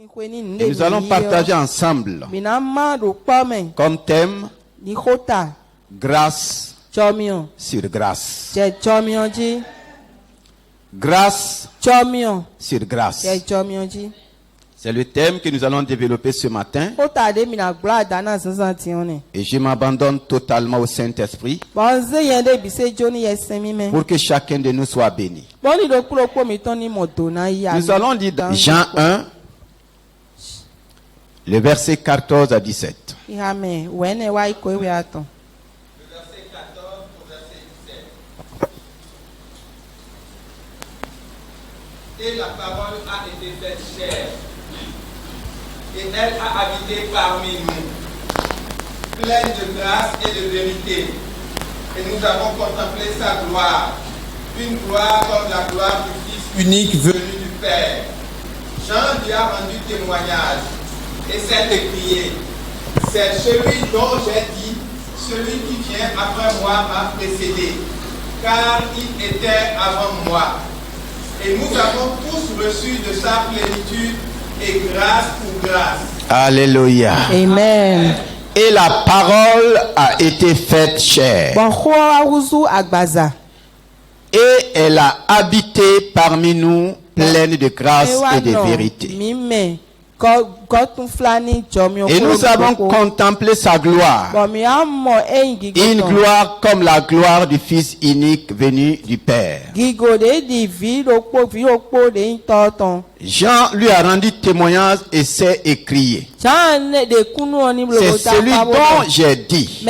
Et nous allons partager ensemble comme thème grâce sur grâce. Grâce sur grâce. C'est le thème que nous allons développer ce matin. Et je m'abandonne totalement au Saint-Esprit pour que chacun de nous soit béni. Nous allons lire dans Jean 1, le verset 14 à 17. Amen. Et la parole a été faite chair, et elle a habité parmi nous, pleine de grâce et de vérité. Et nous avons contemplé sa gloire, une gloire comme la gloire du Fils unique venu du Père. Jean lui a rendu témoignage et s'est écrié: c'est celui dont j'ai dit, celui qui vient après moi m'a précédé, car il était avant moi. Et nous avons tous reçu de sa plénitude et grâce pour grâce. Alléluia. Amen. Et la parole a été faite chair. Et elle a habité parmi nous, pleine de grâce et de vérité. Et nous avons contemplé sa gloire. Une gloire comme la gloire du Fils unique venu du Père. Jean lui a rendu témoignage et s'est écrié: c'est celui dont j'ai dit,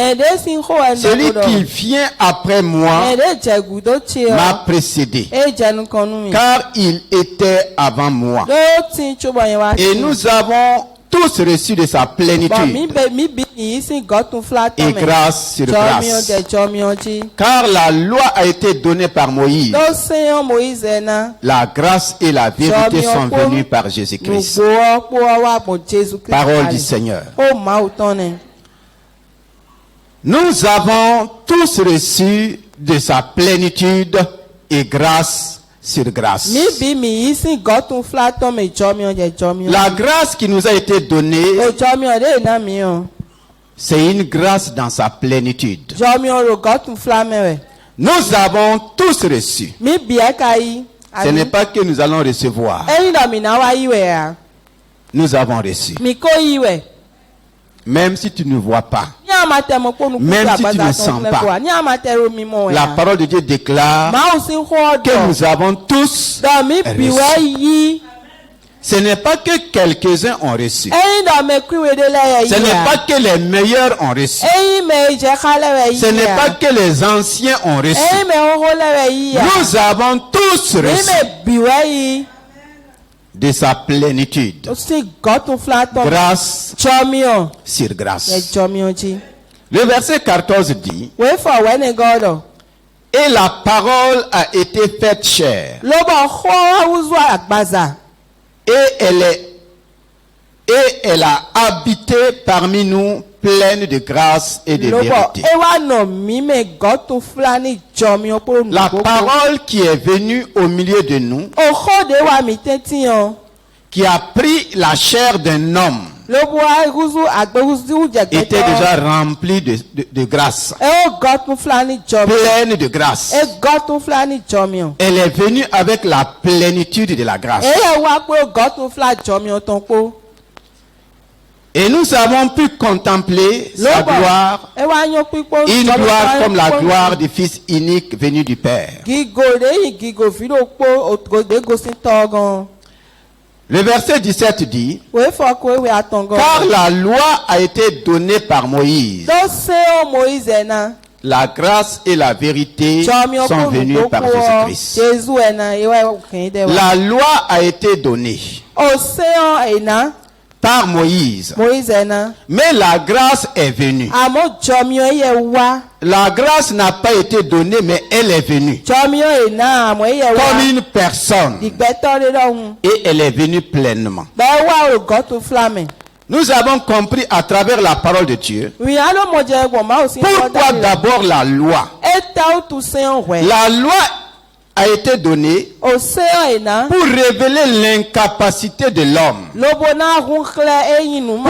celui qui vient après moi m'a précédé, car il était avant moi. Et nous avons tous reçu de sa plénitude et grâce sur grâce. Car la loi a été donnée par Moïse. La grâce et la vérité sont venues par Jésus-Christ. Parole du Seigneur. Nous avons tous reçu de sa plénitude et grâce sur grâce. La grâce qui nous a été donnée, c'est une grâce dans sa plénitude. Nous avons tous reçu. Ce n'est pas que nous allons recevoir. Nous avons reçu. Même si tu ne vois pas, même si tu ne sens pas, la parole de Dieu déclare que nous avons tous reçu. Ce n'est pas que quelques-uns ont reçu. Ce n'est pas que les meilleurs ont reçu. Ce n'est pas que les anciens ont reçu. Nous avons tous reçu de sa plénitude. Grâce sur grâce. Le verset 14 dit: et la parole a été faite chair. Et elle a habité parmi nous, pleine de grâce et de vérité. La parole qui est venue au milieu de nous, qui a pris la chair d'un homme, était déjà remplie de grâce, pleine de grâce. Elle est venue avec la plénitude de la grâce. Et nous avons pu contempler sa gloire, une gloire comme la gloire du Fils unique venu du Père. Le verset 17 dit: car la loi a été donnée par Moïse. La grâce et la vérité sont venues par Jésus-Christ. La loi a été donnée par Moïse. Mais la grâce est venue. La grâce n'a pas été donnée, mais elle est venue comme une personne. Et elle est venue pleinement. Nous avons compris à travers la parole de Dieu pourquoi d'abord la loi. La loi a été donné pour révéler l'incapacité de l'homme. Pour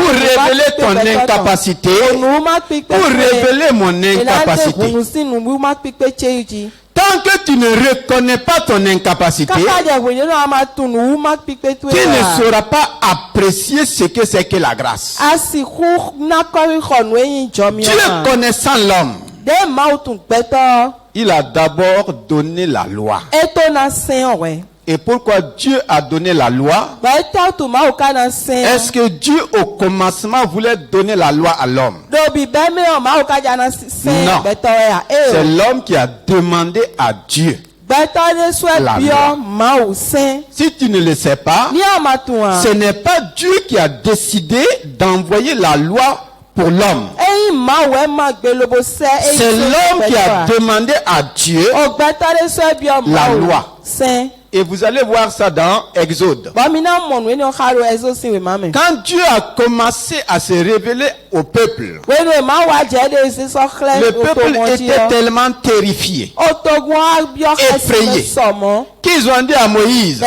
révéler ton incapacité. Pour révéler mon incapacité. Tant que tu ne reconnais pas ton incapacité, tu ne sauras pas apprécier ce que c'est que la grâce. Dieu connaissant l'homme, il a d'abord donné la loi. Et pourquoi Dieu a donné la loi? Est-ce que Dieu au commencement voulait donner la loi à l'homme? Non. C'est l'homme qui a demandé à Dieu la loi. Si tu ne le sais pas, ce n'est pas Dieu qui a décidé d'envoyer la loi pour l'homme. C'est l'homme qui a demandé à Dieu la loi. Et vous allez voir ça dans Exode. Quand Dieu a commencé à se révéler au peuple, le peuple était tellement terrifié, effrayé, qu'ils ont dit à Moïse,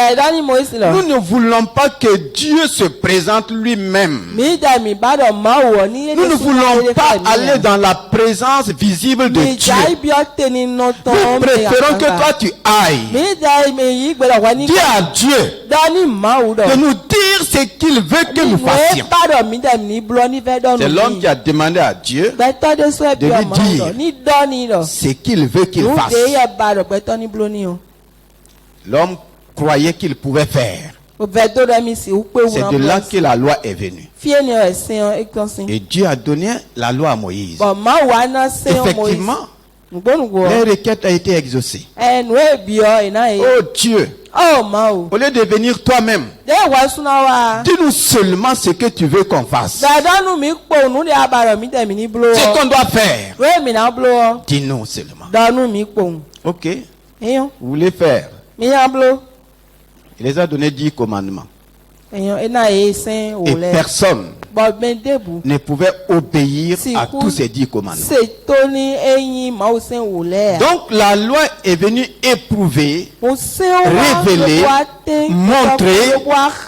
nous ne voulons pas que Dieu se présente lui-même. Nous ne voulons pas aller dans la présence visible de Dieu. Nous préférons que toi tu ailles. Dis à Dieu de nous dire ce qu'il veut que nous fassions. C'est l'homme qui a demandé à Dieu de lui dire ce qu'il veut qu'il fasse. L'homme croyait qu'il pouvait faire. C'est de là que la loi est venue. Et Dieu a donné la loi à Moïse. Effectivement, la requête a été exaucée. Oh Dieu, au lieu de venir toi-même, dis-nous seulement ce que tu veux qu'on fasse. Ce qu'on doit faire, dis-nous seulement. Ok. Vous voulez faire? Il les a donné 10 commandements. Et personne ne pouvait obéir à tous ces 10 commandements. Donc la loi est venue éprouver, révéler, montrer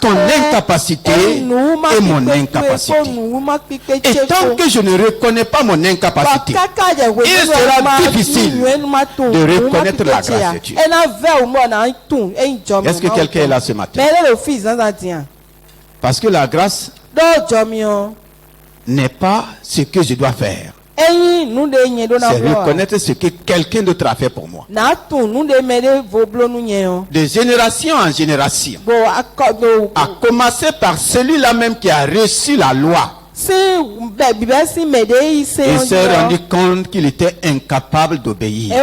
ton incapacité et mon incapacité. Et tant que je ne reconnais pas mon incapacité, il sera difficile de reconnaître la grâce de Dieu. Est-ce que quelqu'un est là ce matin? Parce que la grâce n'est pas ce que je dois faire. C'est reconnaître ce que quelqu'un d'autre a fait pour moi. De génération en génération. À commencer par celui-là même qui a reçu la loi. Il s'est rendu compte qu'il était incapable d'obéir.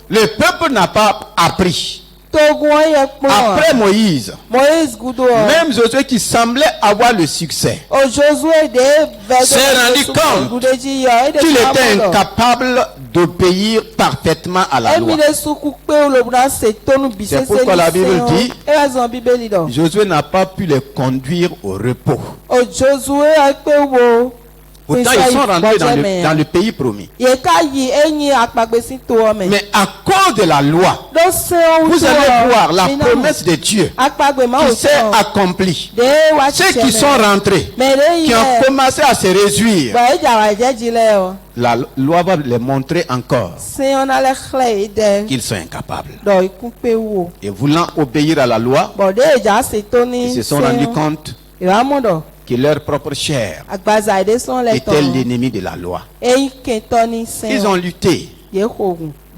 Le peuple n'a pas appris. Après Moïse, même Josué qui semblait avoir le succès s'est rendu compte qu'il était incapable d'obéir parfaitement à la loi. C'est pourquoi la Bible dit Josué n'a pas pu les conduire au repos. Pourtant, ils sont rentrés dans le pays promis. Mais à cause de la loi, vous allez voir la promesse de Dieu qui s'est accomplie. Ceux qui sont rentrés, qui ont commencé à se réjouir, la loi va les montrer encore qu'ils sont incapables. Et voulant obéir à la loi, ils se sont rendus compte que leur propre chair était l'ennemi de la loi. Ils ont lutté.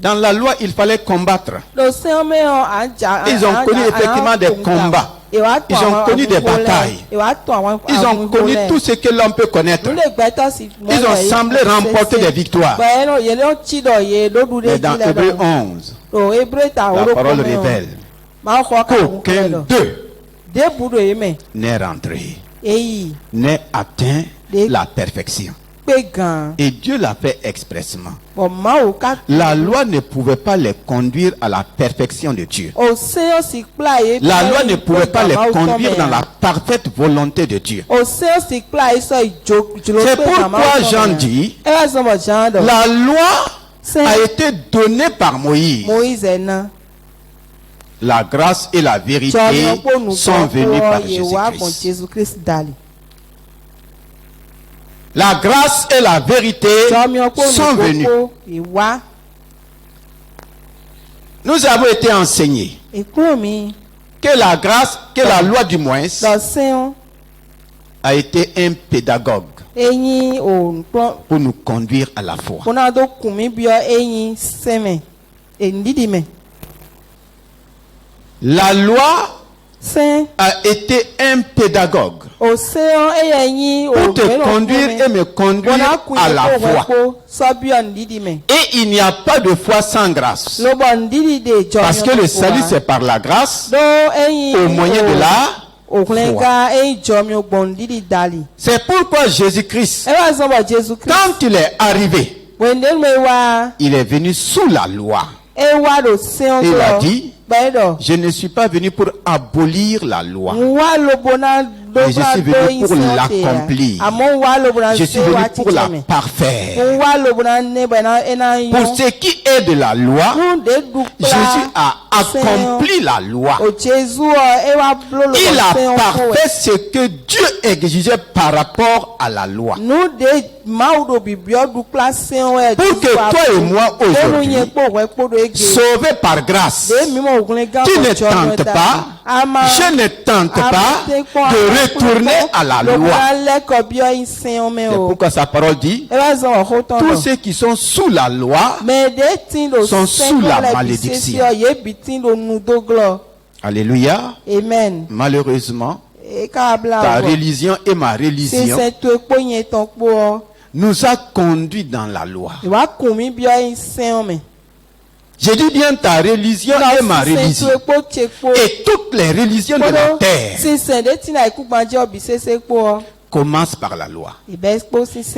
Dans la loi, il fallait combattre. Ils ont connu effectivement des combats. Ils ont connu des batailles. Ils ont connu tout ce que l'homme peut connaître. Ils ont semblé remporter des victoires. Mais dans Hébreux 11, la parole révèle qu'aucun d'eux n'est rentré, n'est atteint la perfection. Et Dieu l'a fait expressément. La loi ne pouvait pas les conduire à la perfection de Dieu. La loi ne pouvait pas les conduire dans la parfaite volonté de Dieu. C'est pourquoi Jean dit, la loi a été donnée par Moïse. La grâce et la vérité sont venues par Jésus-Christ. La grâce et la vérité sont venues. Nous avons été enseignés que la grâce, que la loi du moins a été un pédagogue pour nous conduire à la foi. La loi a été un pédagogue pour te conduire et me conduire à la foi. Et il n'y a pas de foi sans grâce. Parce que le salut c'est par la grâce au moyen de la foi. C'est pourquoi Jésus-Christ, quand il est arrivé, il est venu sous la loi. Il a dit, je ne suis pas venu pour abolir la loi, mais je suis venu pour l'accomplir. Je suis venu pour la parfaire. Pour ce qui est de la loi, Jésus a accompli la loi. Il a parfait ce que Dieu exigeait par rapport à la loi. Pour que toi et moi aujourd'hui, sauvés par grâce, tu ne tentes pas, je ne tente pas de retourner à la loi. C'est pourquoi sa parole dit, tous ceux qui sont sous la loi sont sous la malédiction. Alléluia. Amen. Malheureusement, ta religion et ma religion nous a conduits dans la loi. Je dis bien ta religion et ma religion. Et toutes les religions de la terre commencent par la loi. Et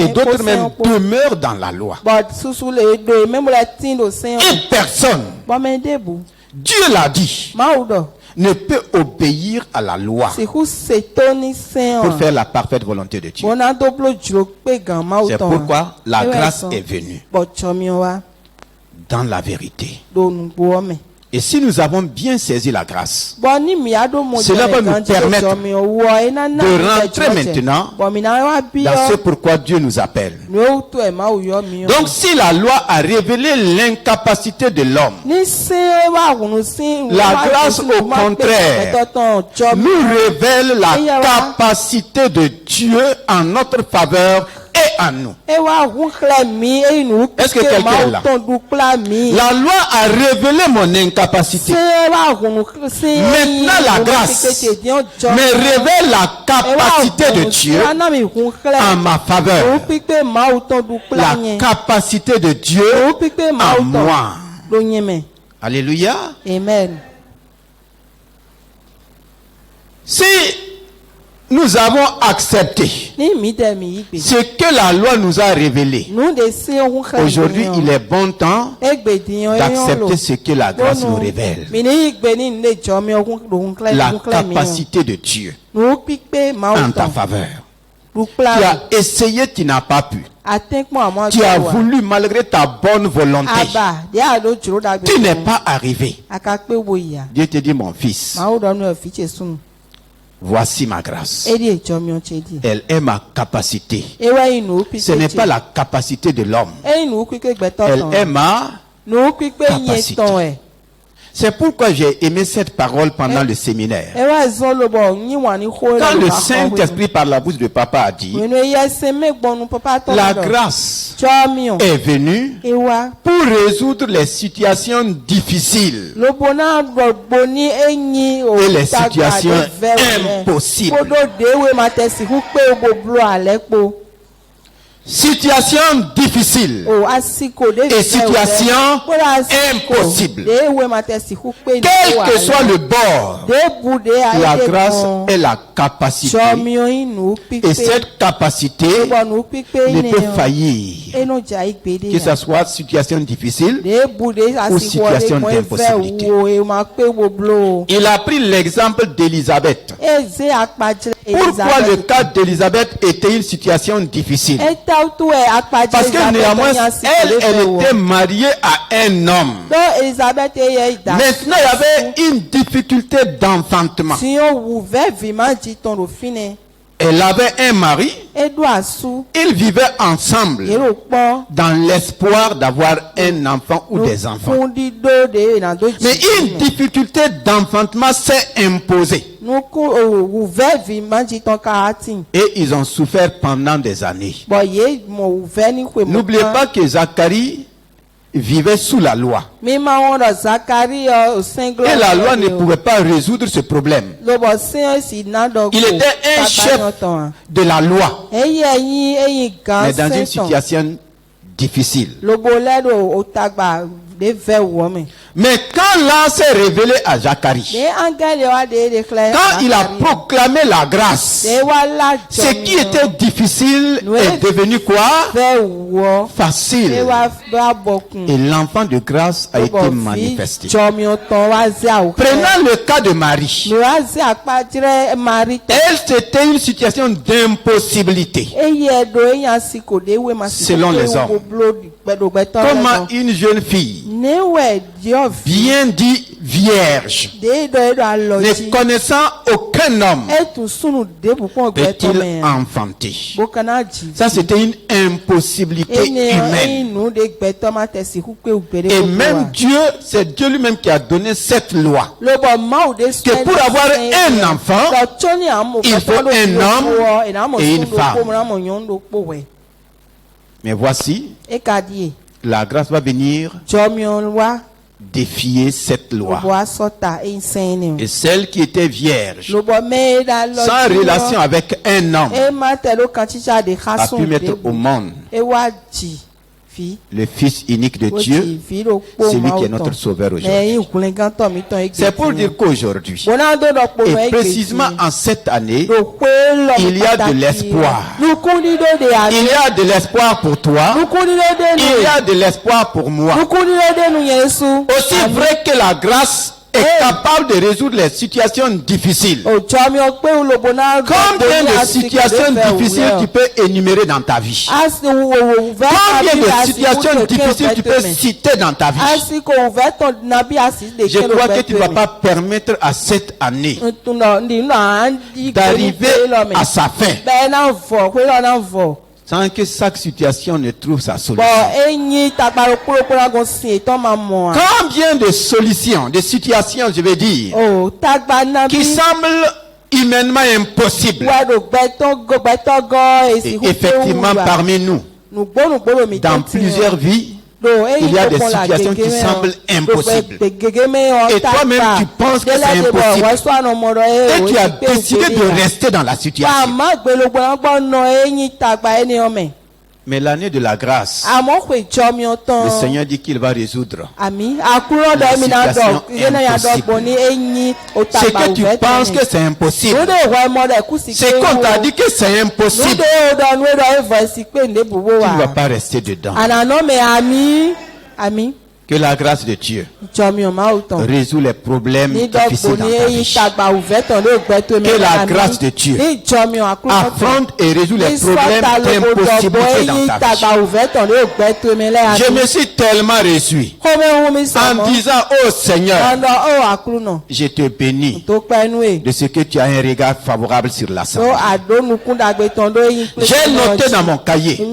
d'autres même demeurent dans la loi. Et personne, Dieu l'a dit, ne peut obéir à la loi pour faire la parfaite volonté de Dieu. C'est pourquoi la grâce est venue dans la vérité. Et si nous avons bien saisi la grâce, cela va nous permettre de rentrer maintenant dans ce pourquoi Dieu nous appelle. Donc si la loi a révélé l'incapacité de l'homme, la grâce au contraire nous révèle la capacité de Dieu en notre faveur et en nous. Est-ce que quelqu'un est là? La loi a révélé mon incapacité. Maintenant la grâce me révèle la capacité de Dieu en ma faveur. La capacité de Dieu en moi. Alléluia. Amen. Si nous avons accepté ce que la loi nous a révélé, aujourd'hui il est bon temps d'accepter ce que la grâce nous révèle. La capacité de Dieu en ta faveur. Tu as essayé, tu n'as pas pu. Tu as voulu malgré ta bonne volonté. Tu n'es pas arrivé. Dieu te dit, mon fils, voici ma grâce. Elle est ma capacité. Ce n'est pas la capacité de l'homme. Elle est ma capacité. C'est pourquoi j'ai aimé cette parole pendant le séminaire. Quand le Saint-Esprit par la bouche de papa a dit, la grâce est venue pour résoudre les situations difficiles et les situations impossibles. Situation difficile et situation impossible. Quel que soit le bord, la grâce est la capacité. Et cette capacité ne peut faillir. Que ce soit situation difficile ou situation d'impossibilité. Il a pris l'exemple d'Élisabeth. Pourquoi le cas d'Élisabeth était une situation difficile? Parce que néanmoins, elle était mariée à un homme. Maintenant, il y avait une difficulté d'enfantement. Elle avait un mari. Ils vivaient ensemble dans l'espoir d'avoir un enfant ou des enfants. Mais une difficulté d'enfantement s'est imposée. Et ils ont souffert pendant des années. N'oubliez pas que Zacharie vivait sous la loi. Et la loi ne pouvait pas résoudre ce problème. Il était un chef de la loi, mais dans une situation difficile. Mais quand l'ange s'est révélé à Zacharie, quand il a proclamé la grâce, ce qui était difficile est devenu quoi? Facile. Et l'enfant de grâce a été manifesté. Prenons le cas de Marie. Elle, c'était une situation d'impossibilité selon les hommes. Comment une jeune fille, bien dit vierge, ne connaissant aucun homme, peut-il enfanter? Ça, c'était une impossibilité humaine. Et même Dieu, c'est Dieu lui-même qui a donné cette loi. Que pour avoir un enfant, il faut un homme et une femme. Mais voici, la grâce va venir défier cette loi. Et celle qui était vierge, sans relation avec un homme, a pu mettre au monde le Fils unique de Dieu, celui qui est notre sauveur aujourd'hui. C'est pour dire qu'aujourd'hui, et précisément en cette année, il y a de l'espoir. Il y a de l'espoir pour toi. Il y a de l'espoir pour moi. Aussi vrai que la grâce est capable de résoudre les situations difficiles. Combien de situations difficiles tu peux énumérer dans ta vie? Combien de situations difficiles tu peux citer dans ta vie? Je crois que tu ne vas pas permettre à cette année d'arriver à sa fin sans que chaque situation ne trouve sa solution. Combien de solutions, de situations, je vais dire, qui semblent humainement impossibles, et effectivement parmi nous, dans plusieurs vies, il y a des situations qui semblent impossibles. Et toi-même, tu penses que c'est impossible. Et tu as décidé de rester dans la situation. Mais l'année de la grâce, le Seigneur dit qu'il va résoudre la situation impossible. Ce que tu penses que c'est impossible, c'est qu'on t'a dit que c'est impossible, tu ne vas pas rester dedans. Que la grâce de Dieu résout les problèmes difficiles dans ta vie. Que la grâce de Dieu affronte et résout les problèmes d'impossibilité dans ta vie. Je me suis tellement réjoui en disant: oh Seigneur, je te bénis de ce que tu as un regard favorable sur l'assemblée. J'ai noté dans mon cahier, j'ai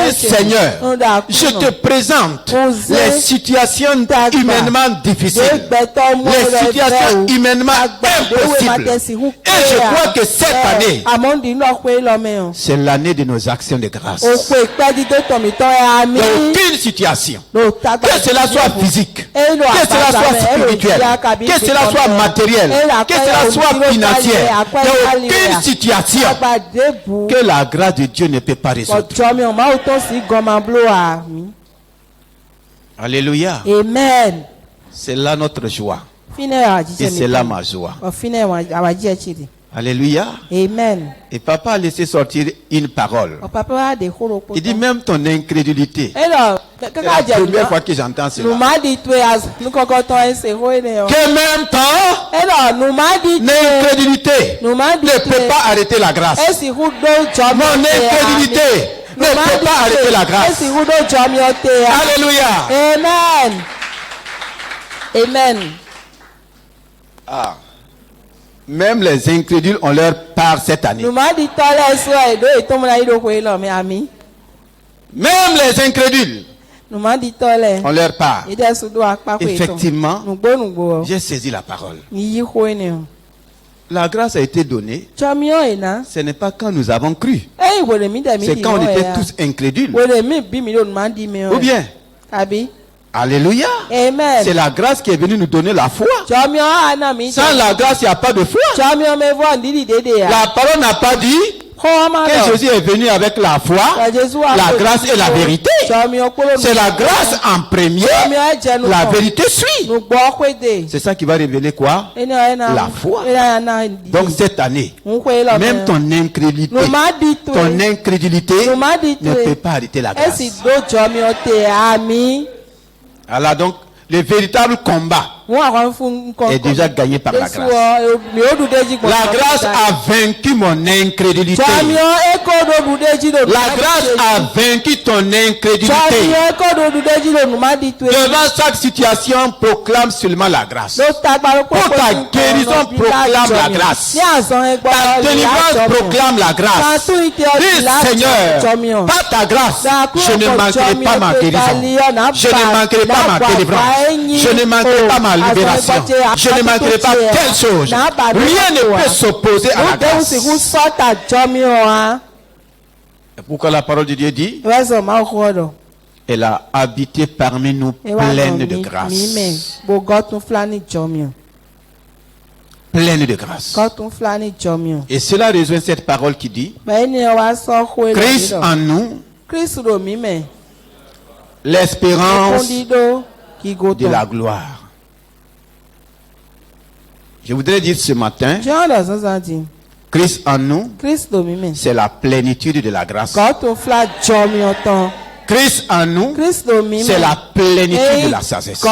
dit: Seigneur, je te présente les situations humainement difficiles, les situations humainement impossibles. Et je crois que cette année, c'est l'année de nos actions de grâce. Il n'y a aucune situation, que cela soit physique, que cela soit spirituel, que cela soit matériel, que cela soit financier, il n'y a aucune situation que la grâce de Dieu ne peut pas résoudre. Alléluia. Amen. C'est là notre joie. Et c'est là ma joie. Alléluia. Amen. Et papa a laissé sortir une parole. Il dit: même ton incrédulité. C'est la première fois que j'entends cela. Que même ton incrédulité ne peut pas arrêter la grâce. Mon incrédulité ne peut pas arrêter la grâce. Alléluia. Amen. Amen. Ah. Même les incrédules ont leur part cette année. Même les incrédules ont leur part. Effectivement, j'ai saisi la parole. La grâce a été donnée. Ce n'est pas quand nous avons cru. C'est quand on était tous incrédules. Ou bien? Alléluia. Amen. C'est la grâce qui est venue nous donner la foi. Sans la grâce, il n'y a pas de foi. La parole n'a pas dit que Jésus est venu avec la foi, la grâce et la vérité. C'est la grâce en premier, la vérité suit. C'est ça qui va révéler quoi? La foi. Donc cette année, même ton incrédulité ne peut pas arrêter la grâce. Alors donc, le véritable combat est déjà gagné par la grâce. La grâce a vaincu mon incrédulité. La grâce a vaincu ton incrédulité. Devant chaque situation, proclame seulement la grâce. Pour ta guérison, proclame la grâce. Ta délivrance, proclame la grâce. Dis, Seigneur, par ta grâce, je ne manquerai pas ma guérison. Je ne manquerai pas ma délivrance. Je ne manquerai pas ma libération. Je ne manquerai pas telle chose. Rien ne peut s'opposer à la grâce. Pourquoi la parole de Dieu dit? Elle a habité parmi nous pleine de grâce. Pleine de grâce. Et cela rejoint cette parole qui dit: Christ en nous, l'espérance de la gloire. Je voudrais dire ce matin, Christ en nous, c'est la plénitude de la grâce. Christ en nous, c'est la plénitude de la sagesse.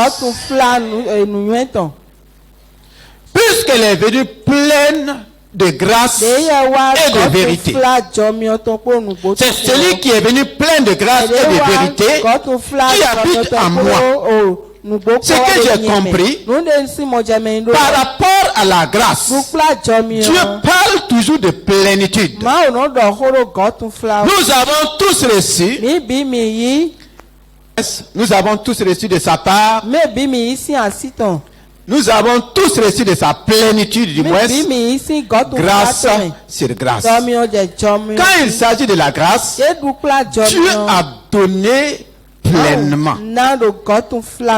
Puisqu'elle est venue pleine de grâce et de vérité. C'est celui qui est venu plein de grâce et de vérité qui habite en moi. Ce que j'ai compris, par rapport à la grâce, Dieu parle toujours de plénitude. Nous avons tous reçu, de sa part. Nous avons tous reçu de sa plénitude, du moins, grâce sur grâce. Quand il s'agit de la grâce, Dieu a donné pleinement.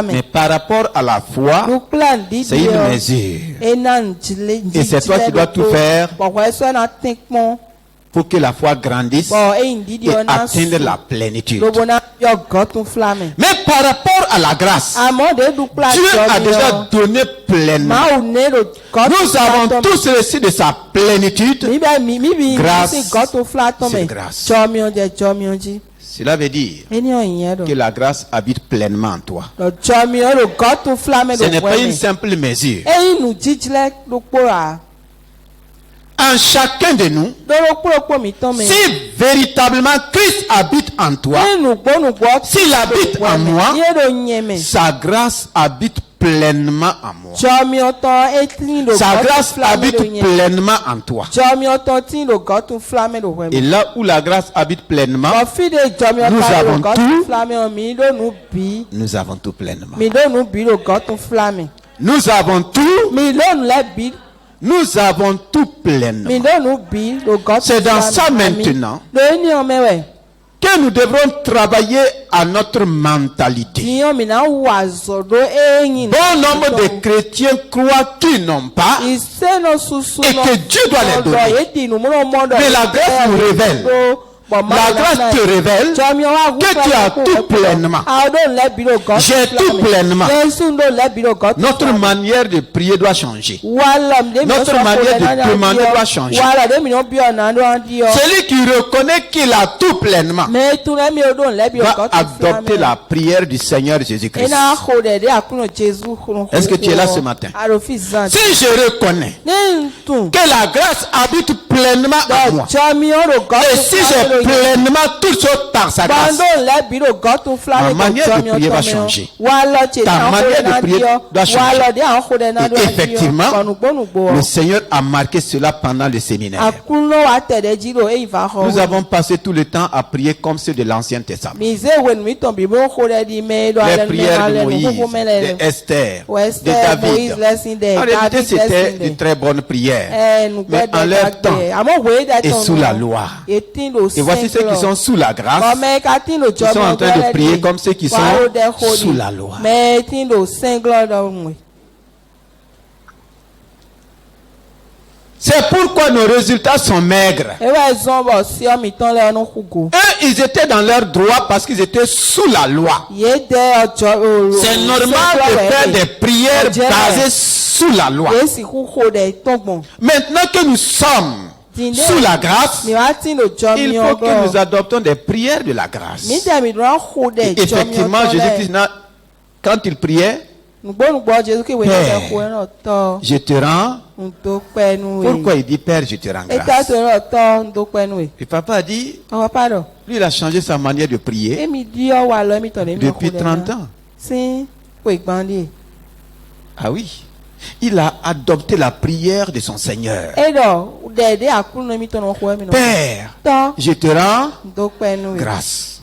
Mais par rapport à la foi, c'est une mesure. Et c'est toi qui dois tout faire pour que la foi grandisse et atteigne la plénitude. Mais par rapport à la grâce, Dieu a déjà donné pleinement. Nous avons tous reçu de sa plénitude grâce sur grâce. Cela veut dire que la grâce habite pleinement en toi. Ce n'est pas une simple mesure. En chacun de nous, si véritablement Christ habite en toi, s'il habite en moi, sa grâce habite pleinement en moi. Sa grâce habite pleinement en toi. Et là où la grâce habite pleinement, nous avons tout. Nous avons tout pleinement. Nous avons tout. Nous avons tout pleinement. C'est dans ça maintenant que nous devrons travailler à notre mentalité. Bon nombre de chrétiens croient qu'ils n'ont pas et que Dieu doit les donner. Mais la grâce nous révèle. La grâce te révelle que tu as tout pleinement. J'ai tout pleinement. Notre manière de prier doit changer. Notre manière de demander doit changer. Celui qui reconnaît qu'il a tout pleinement va adopter la prière du Seigneur Jésus-Christ. Est-ce que tu es là ce matin? Si je reconnais que la grâce habite pleinement pleinement à moi. Et si j'ai pleinement toutes choses par sa grâce, ma manière de prier va changer. Ta manière de prier doit changer. Et effectivement, le Seigneur a marqué cela pendant le séminaire. Nous avons passé tout le temps à prier comme ceux de l'Ancien Testament. Les prières de Moïse, de Esther, de David. En réalité, c'était de très bonnes prières. Mais en leur temps, et sous la loi. Et voici ceux qui sont sous la grâce, qui sont en train de prier comme ceux qui sont sous la loi. C'est pourquoi nos résultats sont maigres. Eux, ils étaient dans leur droit parce qu'ils étaient sous la loi. C'est normal de faire des prières basées sous la loi. Maintenant que nous sommes sous la grâce, il faut que nous adoptons des prières de la grâce. Et effectivement, Jésus-Christ, quand il priait, Père, je te rends. Pourquoi il dit Père, je te rends grâce? Et papa a dit, lui il a changé sa manière de prier depuis 30 ans. Ah oui, il a adopté la prière de son Seigneur. Père, je te rends grâce.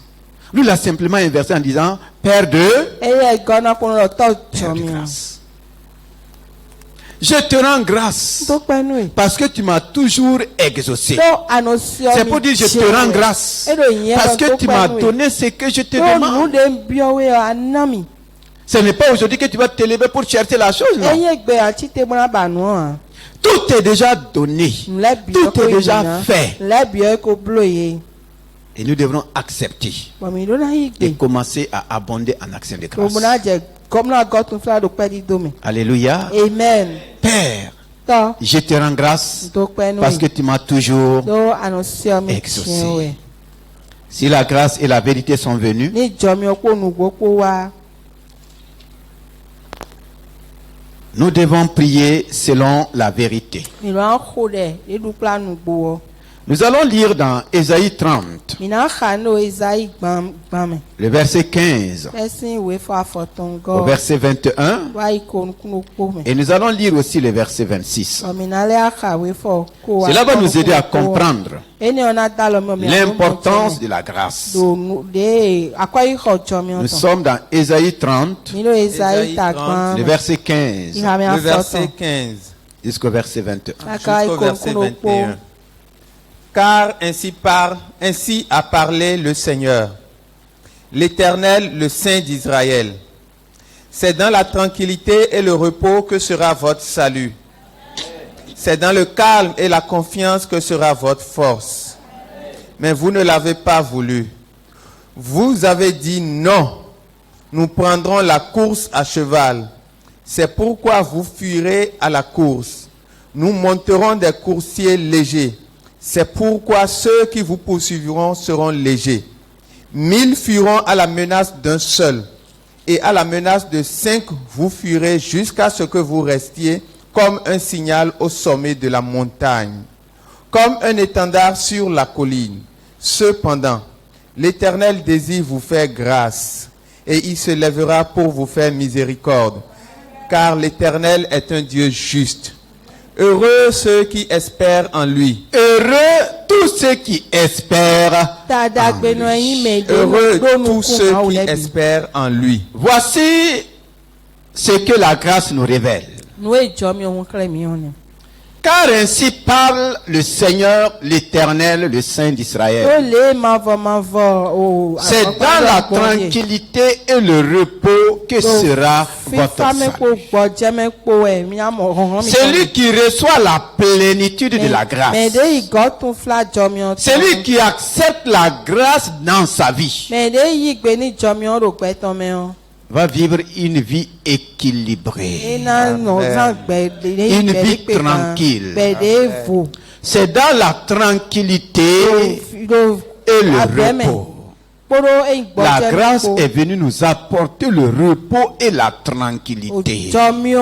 Lui l'a simplement inversé en disant Père de grâce. Je te rends grâce parce que tu m'as toujours exaucé. C'est pour dire je te rends grâce parce que tu m'as donné ce que je te demande. Ce n'est pas aujourd'hui que tu vas te lever pour chercher la chose, non. Tout est déjà donné. Tout est déjà fait. Et nous devrons accepter et commencer à abonder en action de grâce. Alléluia. Amen. Père, je te rends grâce parce que tu m'as toujours exaucé. Si la grâce et la vérité sont venues, nous devons prier selon la vérité. Nous allons lire dans Ésaïe 30, le verset 15 au verset 21, et nous allons lire aussi le verset 26. Cela va nous aider à comprendre l'importance de la grâce. Nous sommes dans Ésaïe 30, le verset 15 jusqu'au verset 21. Car ainsi a parlé le Seigneur, l'Éternel, le Saint d'Israël. C'est dans la tranquillité et le repos que sera votre salut. C'est dans le calme et la confiance que sera votre force. Mais vous ne l'avez pas voulu. Vous avez dit non, nous prendrons la course à cheval. C'est pourquoi vous fuirez à la course. Nous monterons des coursiers légers. C'est pourquoi ceux qui vous poursuivront seront légers. 1000 fuiront à la menace d'un seul, et à la menace de 5 vous fuirez jusqu'à ce que vous restiez comme un signal au sommet de la montagne, comme un étendard sur la colline. Cependant, l'Éternel désire vous faire grâce, et il se lèvera pour vous faire miséricorde, car l'Éternel est un Dieu juste. Heureux ceux qui espèrent en lui. Heureux tous ceux qui espèrent en lui. Heureux tous ceux qui espèrent en lui. Voici ce que la grâce nous révèle. Car ainsi parle le Seigneur, l'Éternel, le Saint d'Israël. C'est dans la tranquillité et le repos que sera votre salut. Celui qui reçoit la plénitude de la grâce. Celui qui accepte la grâce dans sa vie va vivre une vie équilibrée, une vie tranquille. C'est dans la tranquillité et le repos La grâce est venue nous apporter le repos et la tranquillité. Celui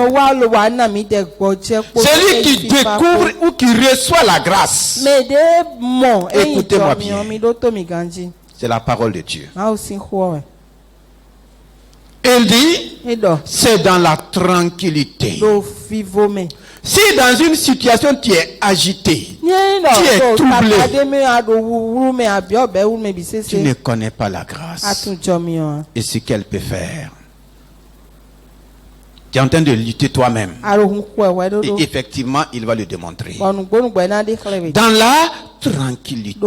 qui découvre ou qui reçoit la grâce, écoutez-moi bien, c'est la parole de Dieu. Il dit, c'est dans la tranquillité. Si dans une situation tu es agité, tu es troublé, tu ne connais pas la grâce et ce qu'elle peut faire. Tu es en train de lutter toi-même. Et effectivement, il va le démontrer. Dans la tranquillité,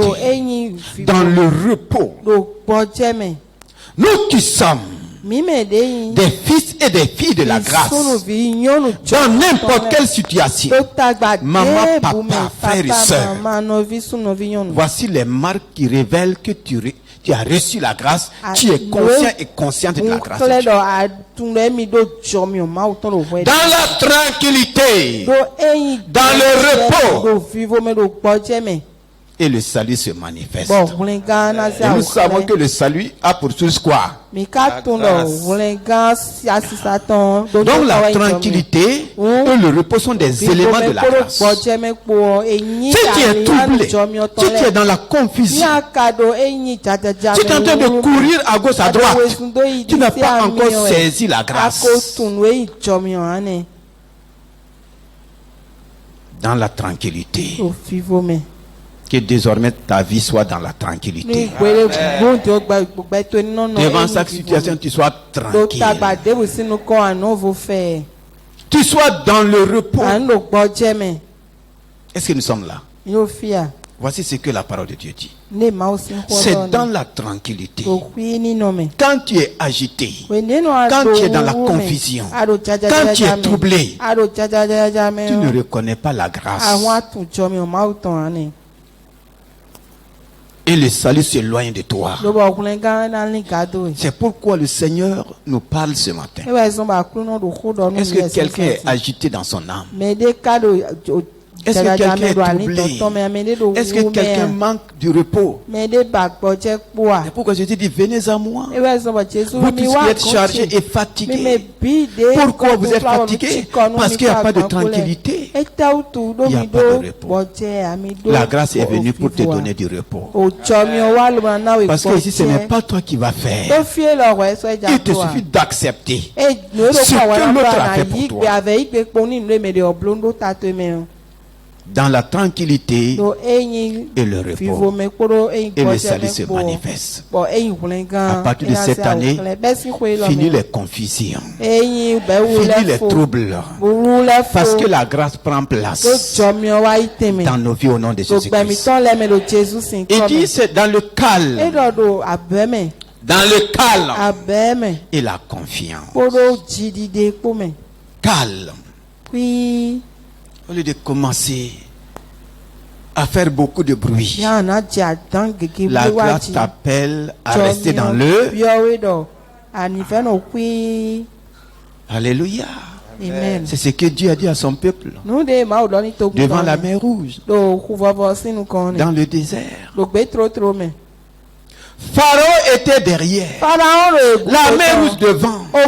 dans le repos, nous qui sommes des fils et des filles de la grâce, dans n'importe quelle situation, maman, papa, frère et soeur, voici les marques qui révèlent que tu as reçu la grâce, tu es conscient et consciente de la grâce de Dieu. Dans la tranquillité, dans le repos, et le salut se manifeste. Et nous savons que le salut a pour source quoi? Donc la tranquillité et le repos sont des éléments de la grâce. Si tu es troublé, si tu es dans la confusion, si tu es en train de courir à gauche à droite, tu n'as pas encore saisi la grâce. Dans la tranquillité. Que désormais ta vie soit dans la tranquillité. Devant chaque situation, tu sois tranquille. Tu sois dans le repos. Est-ce que nous sommes là? Voici ce que la parole de Dieu dit. C'est dans la tranquillité. Quand tu es agité, quand tu es dans la confusion, quand tu es troublé, tu ne reconnais pas la grâce. Et le salut s'éloigne de toi. C'est pourquoi le Seigneur nous parle ce matin. Est-ce que quelqu'un est agité dans son âme? Est-ce que quelqu'un est troublé? Est-ce que quelqu'un manque du repos? C'est pourquoi Jésus dit, venez à moi. Vous tous qui êtes chargés et fatigués. Pourquoi vous êtes fatigués? Parce qu'il n'y a pas de tranquillité. Il n'y a pas de repos. La grâce est venue pour te donner du repos. Parce que ici, ce n'est pas toi qui vas faire. Il te suffit d'accepter ce que l'autre a fait pour toi. Dans la tranquillité et le repos, et le salut se manifeste. À partir de cette année, fini les confusions, fini les troubles, parce que la grâce prend place dans nos vies au nom de Jésus-Christ. Il dit c'est dans le calme, dans le calme et la confiance. Calme. Au lieu de commencer à faire beaucoup de bruit, la grâce t'appelle à rester dans le... Alléluia. C'est ce que Dieu a dit à son peuple devant la mer Rouge, dans le désert. Pharaon était derrière, la mer Rouge devant, à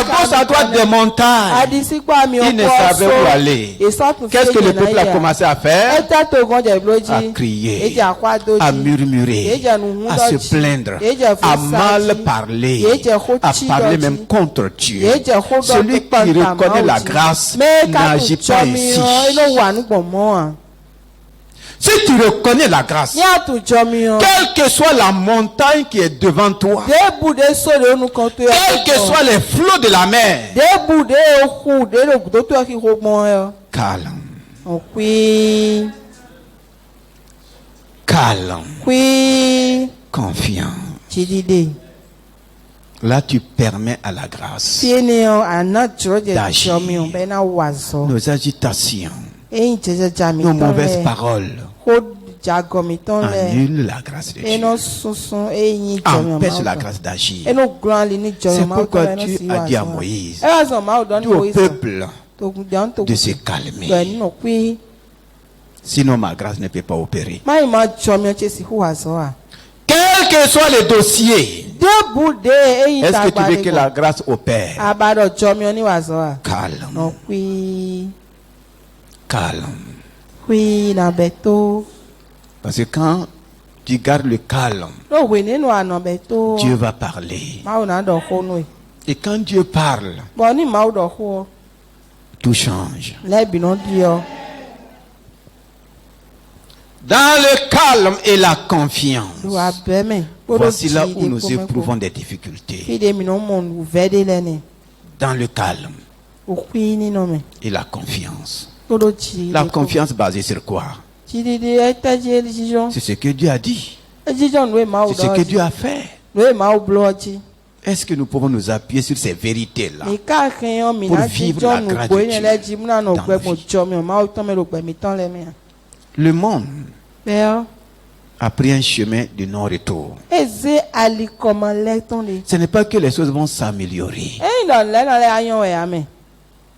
gauche à droite des montagnes. Il ne savait où aller. Qu'est-ce que le peuple a commencé à faire? À crier, à murmurer, à se plaindre, à mal parler, à parler même contre Dieu. Celui qui reconnaît la grâce n'agit pas ici. Si tu reconnais la grâce, quelle que soit la montagne qui est devant toi, quels que soient les flots de la mer, calme, calme, confiant. Là, tu permets à la grâce d'agir. Nos agitations, nos mauvaises paroles annulent la grâce de Dieu, empêchent la grâce d'agir. C'est pourquoi Dieu a dit à Moïse, dis au peuple de se calmer, sinon ma grâce ne peut pas opérer. Quelle Quels que soient les dossiers, est-ce que tu veux que la grâce opère? Calme. Calme. Parce que quand tu gardes le calme, Dieu va parler. Et quand Dieu parle, tout change. Dans le calme et la confiance, voici là où nous éprouvons des difficultés. Dans le calme et la confiance. La confiance basée sur quoi? C'est ce que Dieu a dit. C'est ce que Dieu a fait. Est-ce que nous pouvons nous appuyer sur ces vérités-là pour vivre la grâce de Dieu dans nos vies? Le monde a pris un chemin de non-retour. Ce n'est pas que les choses vont s'améliorer,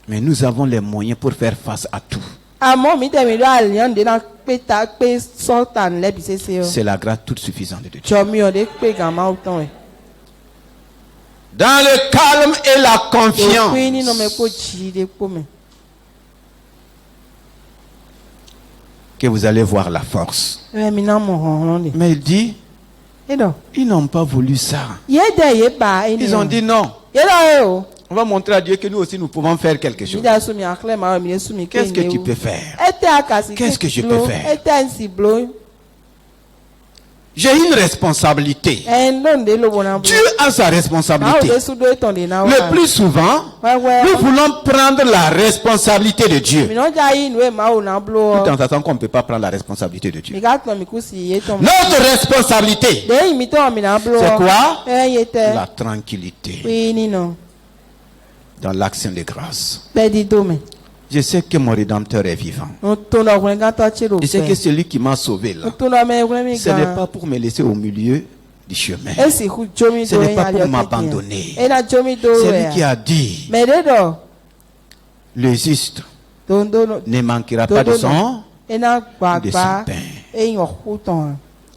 mais nous avons les moyens pour faire face à tout. C'est la grâce toute suffisante de Dieu. Dans le calme et la confiance, que vous allez voir la force. Mais il dit, ils n'ont pas voulu ça. Ils ont dit non. On va montrer à Dieu que nous aussi nous pouvons faire quelque chose. Qu'est-ce que tu peux faire? Qu'est-ce que je peux faire? J'ai une responsabilité. Dieu a sa responsabilité. Le plus souvent, nous voulons prendre la responsabilité de Dieu. Tout en sachant qu'on ne peut pas prendre la responsabilité de Dieu. Notre responsabilité, c'est quoi? La tranquillité. Dans l'action de grâce. Je sais que mon Rédempteur est vivant. Je sais que celui qui m'a sauvé là, ce n'est pas pour me laisser au milieu du chemin. Ce n'est pas pour m'abandonner. C'est lui qui a dit, le juste ne manquera pas de son pain.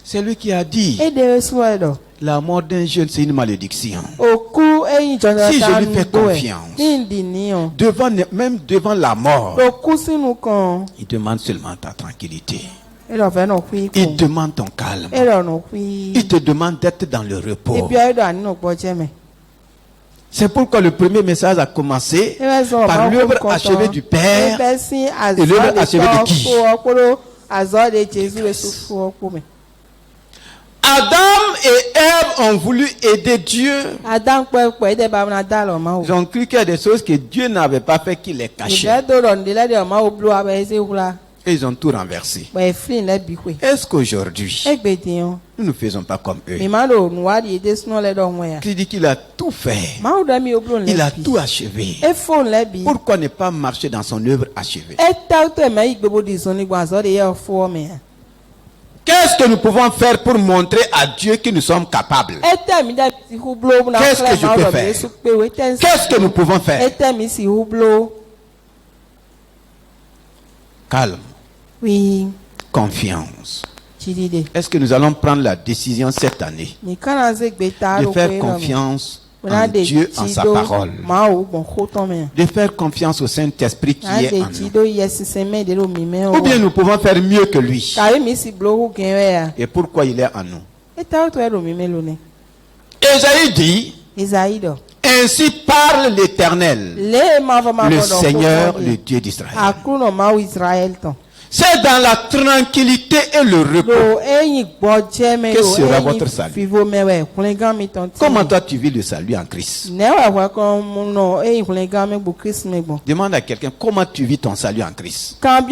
C'est lui qui a dit, la mort d'un jeune, c'est une malédiction. Si je lui fais confiance, même devant la mort, il demande seulement ta tranquillité. Il demande ton calme. Il te demande d'être dans le repos. C'est pourquoi le premier message a commencé par l'œuvre achevée du Père et l'œuvre achevée de qui? Adam et Ève ont voulu aider Dieu. Ils ont cru qu'il y a des choses que Dieu n'avait pas fait, qu'il les cachait. Et ils ont tout renversé. Est-ce qu'aujourd'hui, nous ne faisons pas comme eux? Qui dit qu'il a tout fait. Il a tout achevé. Pourquoi ne pas marcher dans son œuvre achevée? Qu'est-ce que nous pouvons faire pour montrer à Dieu que nous sommes capables? Qu'est-ce que je peux faire? Qu'est-ce que nous pouvons faire? Calme. Oui. Confiance. Est-ce que nous allons prendre la décision cette année de faire confiance en Dieu, en sa parole, de faire confiance au Saint-Esprit qui est en nous? Ou bien nous pouvons faire mieux que lui? Et pourquoi il est en nous? Esaïe dit, ainsi parle l'Éternel, le Seigneur, le Dieu d'Israël. C'est dans la tranquillité et le repos que sera votre salut. Comment toi tu vis le salut en Christ? Demande à quelqu'un, comment tu vis ton salut en Christ? Est-ce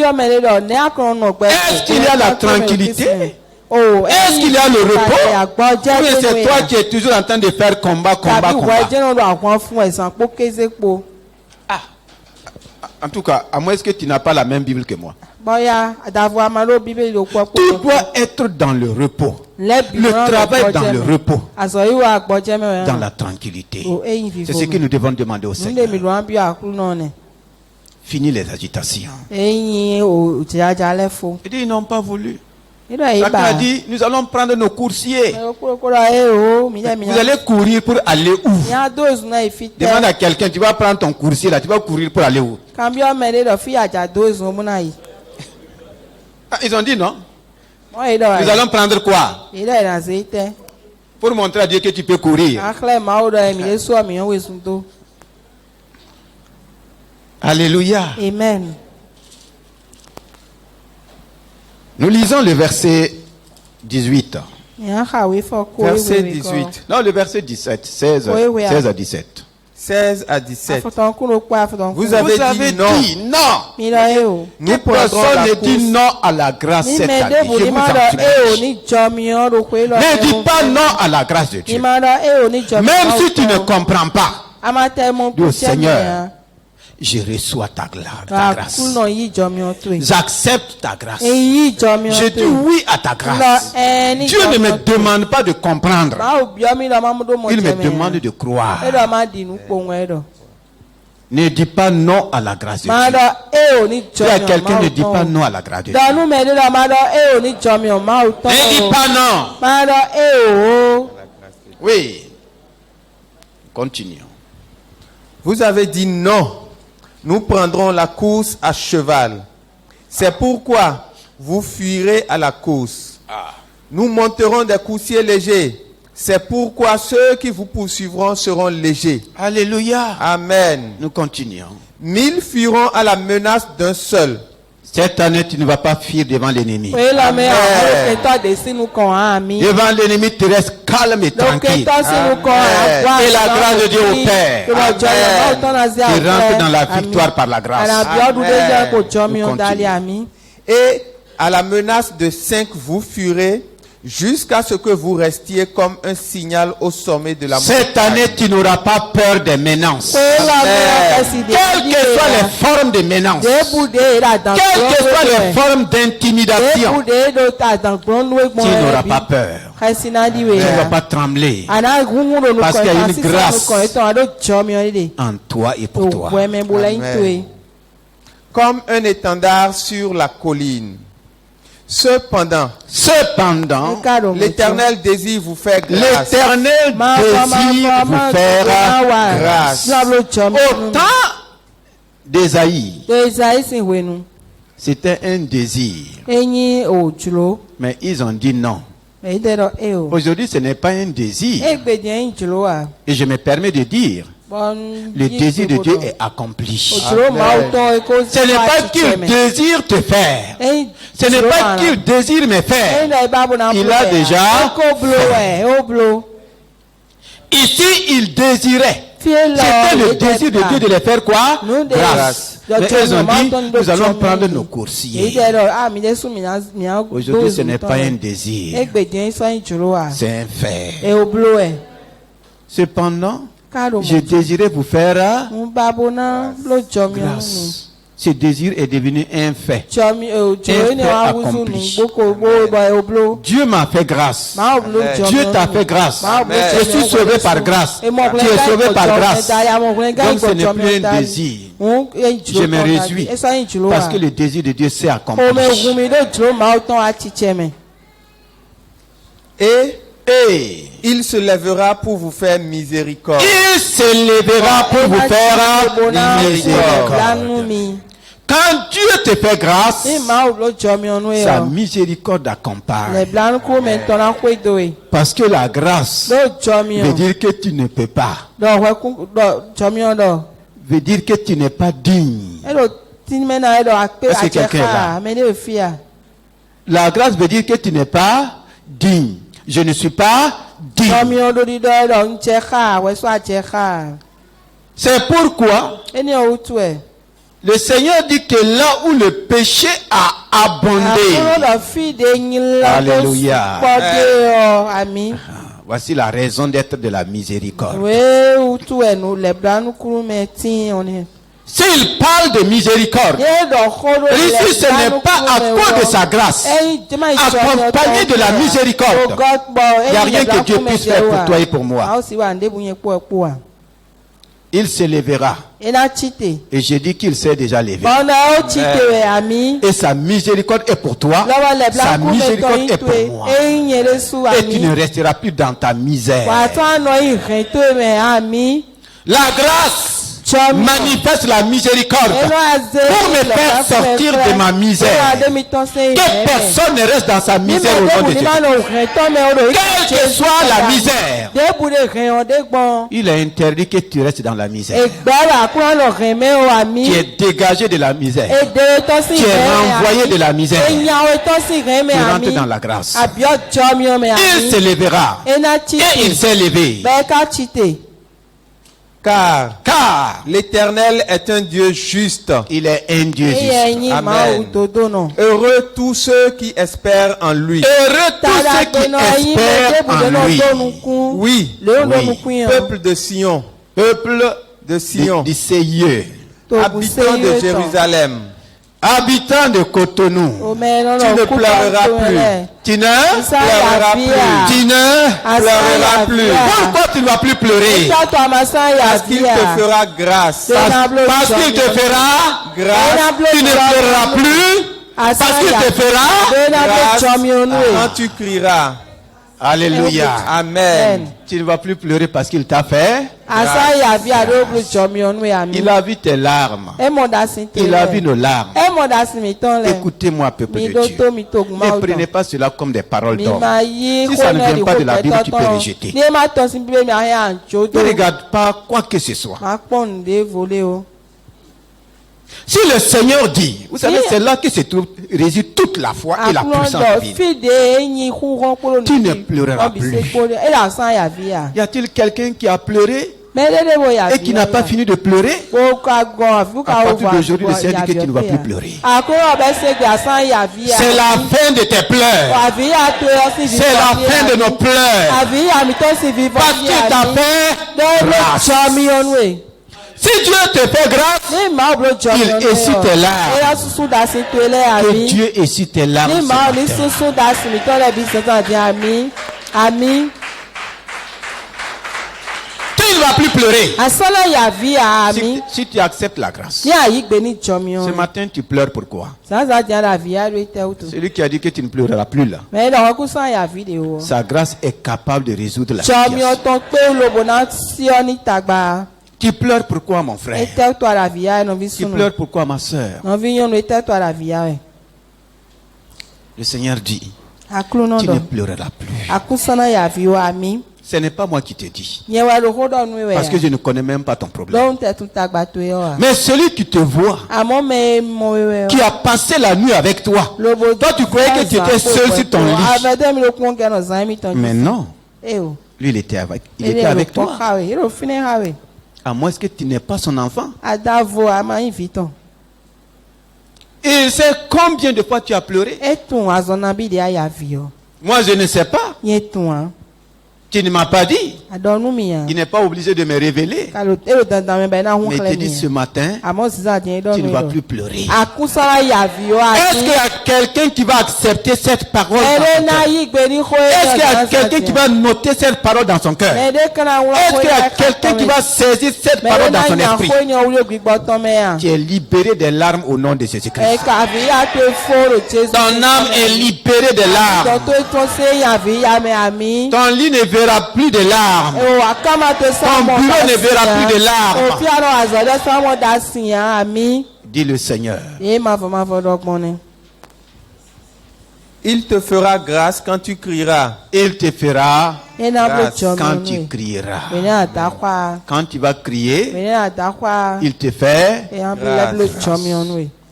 qu'il y a la tranquillité? Est-ce qu'il y a le repos? Ou c'est toi qui es toujours en train de faire combat? En tout cas, à moins que tu n'as pas la même Bible que moi. Tout doit être dans le repos. Le travail dans le repos. Dans la tranquillité. C'est ce que nous devons demander au Seigneur. Fini les agitations. Il dit, ils n'ont pas voulu. Chacun a dit, nous allons prendre nos coursiers. Vous allez courir pour aller où? Demande à quelqu'un, tu vas prendre ton coursier là, tu vas courir pour aller où? Ils ont dit non. Nous allons prendre quoi? Pour montrer à Dieu que tu peux courir. Alléluia. Amen. Nous lisons le verset 18. Verset 18. Non, le verset 17. 16 à 17. 16 à 17. Vous avez dit non. Nous prendrons la dit non à la grâce cette année. Je vous ne dis pas non à la grâce de Dieu. Même si tu ne comprends pas. Dis au Seigneur, je reçois ta grâce. J'accepte ta grâce. Je dis oui à ta grâce. Dieu ne me demande pas de comprendre. Il me demande de croire. Ne dis pas non à la grâce de Dieu. Si à quelqu'un ne dit pas non à la grâce de Dieu. Ne dis pas non. Oui. Continuons. Vous avez dit non. Nous prendrons la course à cheval. C'est pourquoi vous fuirez à la course. Nous monterons des coursiers légers. C'est pourquoi ceux qui vous poursuivront seront légers. Alléluia. Amen. Nous continuons. 1000 fuiront à la menace d'un seul. Cette année, tu ne vas pas fuir devant l'ennemi. Amen. Devant l'ennemi, tu restes calme et tranquille. Amen. Et la grâce de Dieu opère. Tu rentres dans la victoire par la grâce. Amen. Et à la menace de 5, vous fuirez jusqu'à ce que vous restiez comme un signal au sommet de la montagne. Cette année, tu n'auras pas peur des menaces. Quelles que soient les formes de menaces, quelles que soient les formes d'intimidation, tu n'auras pas peur. Tu ne vas pas trembler. Parce qu'il y a une grâce en toi et pour toi. Amen. Comme un étendard sur la colline. Cependant, l'Éternel désire vous faire grâce. L'Éternel désire vous faire grâce. Autant d'Ésaïe, c'était un désir. Mais ils ont dit non. Aujourd'hui, ce n'est pas un désir. Et je me permets de dire, le désir de Dieu est accompli. Ce n'est pas qu'il désire te faire. Ce n'est pas qu'il désire me faire. Il a déjà fait. Ici, il désirait. C'était le désir de Dieu de les faire quoi? Grâce. Mais ils ont dit, nous allons prendre nos coursiers. Aujourd'hui, ce n'est pas un désir. C'est un fait. Cependant, je désirais vous faire grâce. Ce désir est devenu un fait. Un fait accompli. Dieu m'a fait grâce. Dieu t'a fait grâce. Je suis sauvé par grâce. Tu es sauvé par grâce. Donc ce n'est plus un désir. Je me réjouis parce que le désir de Dieu s'est accompli. Et il se lèvera pour vous faire miséricorde. Il se lèvera pour vous faire miséricorde. Quand Dieu te fait grâce, sa miséricorde accompagne. Parce que la grâce veut dire que tu ne peux pas. Veut dire que tu n'es pas digne. Est-ce que quelqu'un est là? La grâce veut dire que tu n'es pas digne. Je ne suis pas digne. C'est pourquoi le Seigneur dit que là où le péché a abondé, alléluia. Voici la raison d'être de la miséricorde. S'il parle de miséricorde, ici ce n'est pas à cause de sa grâce, accompagné de la miséricorde. Il n'y a rien que Dieu puisse faire pour toi et pour moi. Il se lèvera. Et j'ai dit qu'il s'est déjà levé. Et sa miséricorde est pour toi. Sa miséricorde est pour moi. Et tu ne resteras plus dans ta misère. La grâce manifeste la miséricorde pour me faire sortir de ma misère. Que personne ne reste dans sa misère au nom de Jésus. Quelle que soit la misère, il est interdit que tu restes dans la misère. Tu es dégagé de la misère. Tu es renvoyé de la misère. Tu rentres dans la grâce. Il se lèvera. Et il s'est levé. Car l'Éternel est un Dieu juste. Il est un Dieu juste. Amen. Heureux tous ceux qui espèrent en lui. Heureux tous ceux qui espèrent en lui. Oui. Peuple de Sion. Peuple de Sion. De Seigneur. Habitants de Jérusalem. Habitants de Cotonou, tu ne pleureras plus. Tu ne pleureras plus. Tu ne pleureras plus. Pourquoi tu ne vas plus pleurer? Parce qu'il te fera grâce. Parce qu'il te fera grâce. Tu ne pleureras plus. Parce qu'il te fera grâce quand tu crieras. Alléluia. Amen. Tu ne vas plus pleurer parce qu'il t'a fait. Il a vu tes larmes. Il a vu nos larmes. Écoutez-moi, peuple de Dieu. Ne prenez pas cela comme des paroles d'homme. Si ça ne vient pas de la Bible, tu peux rejeter. Ne regarde pas quoi que ce soit. Si le Seigneur dit, vous savez, c'est là que se trouve, réside toute la foi et la puissance divine. Tu ne pleureras plus. Y a-t-il quelqu'un qui a pleuré et qui n'a pas fini de pleurer? À partir d'aujourd'hui, le Seigneur dit que tu ne vas plus pleurer. C'est la fin de tes pleurs. C'est la fin de nos pleurs. Parce que ta fin grâce. Si Dieu te fait grâce, il essuie tes larmes. Que Dieu essuie tes larmes. Tu ne vas plus pleurer. Si tu acceptes la grâce. Ce matin, tu pleures pourquoi? Celui qui a dit que tu ne pleureras plus là. Sa grâce est capable de résoudre la situation. Tu pleures pourquoi, mon frère? Tu pleures pourquoi, ma soeur? Le Seigneur dit, tu ne pleureras plus. Ce n'est pas moi qui te dis. Parce que je ne connais même pas ton problème. Mais celui qui te voit, qui a passé la nuit avec toi, toi tu croyais que tu étais seul sur ton lit. Mais non. Lui, il était avec toi. À moins que tu n'es pas son enfant. Et c'est combien de fois tu as pleuré? Moi, je ne sais pas. Tu ne m'as pas dit. Il n'est pas obligé de me révéler. Mais il te dit ce matin, tu ne vas plus pleurer. Est-ce qu'il y a quelqu'un qui va accepter cette parole dans son cœur? Est-ce qu'il y a quelqu'un qui va noter cette parole dans son cœur? Est-ce qu'il y a quelqu'un qui va saisir cette parole dans son esprit? Tu es libéré des larmes au nom de Jésus-Christ. Ton âme est libérée des larmes. Ton lit ne verra plus de larmes. Ton bureau ne verra plus de larmes. Dit le Seigneur. Il te fera grâce quand tu crieras. Il te fera grâce quand tu crieras. Quand tu vas crier, il te fait grâce.